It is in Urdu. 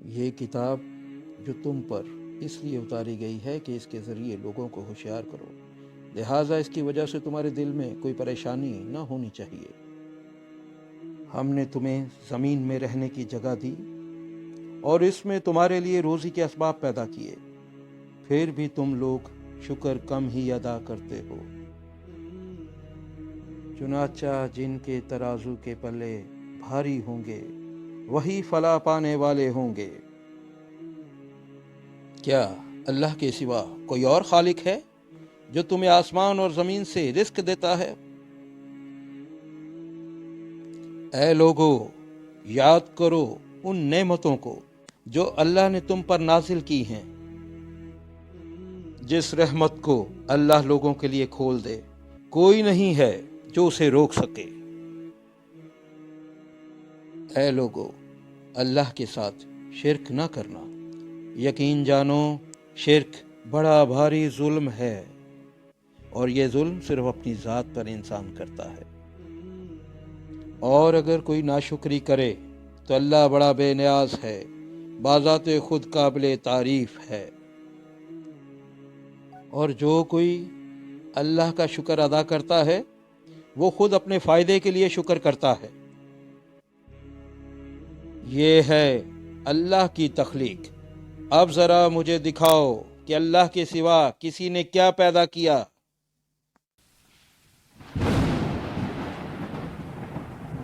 یہ کتاب جو تم پر اس لیے اتاری گئی ہے کہ اس کے ذریعے لوگوں کو ہوشیار کرو، لہٰذا اس کی وجہ سے تمہارے دل میں کوئی پریشانی نہ ہونی چاہیے۔ ہم نے تمہیں زمین میں رہنے کی جگہ دی اور اس میں تمہارے لیے روزی کے اسباب پیدا کیے، پھر بھی تم لوگ شکر کم ہی ادا کرتے ہو۔ چنانچہ جن کے ترازو کے پلے بھاری ہوں گے وہی فلاح پانے والے ہوں گے۔ کیا اللہ کے سوا کوئی اور خالق ہے جو تمہیں آسمان اور زمین سے رزق دیتا ہے؟ اے لوگو، یاد کرو ان نعمتوں کو جو اللہ نے تم پر نازل کی ہیں۔ جس رحمت کو اللہ لوگوں کے لیے کھول دے، کوئی نہیں ہے جو اسے روک سکے۔ اے لوگو، اللہ کے ساتھ شرک نہ کرنا، یقین جانو شرک بڑا بھاری ظلم ہے، اور یہ ظلم صرف اپنی ذات پر انسان کرتا ہے۔ اور اگر کوئی ناشکری کرے تو اللہ بڑا بے نیاز ہے، بذات خود قابل تعریف ہے۔ اور جو کوئی اللہ کا شکر ادا کرتا ہے وہ خود اپنے فائدے کے لیے شکر کرتا ہے۔ یہ ہے اللہ کی تخلیق۔ اب ذرا مجھے دکھاؤ کہ اللہ کے سوا کسی نے کیا پیدا کیا۔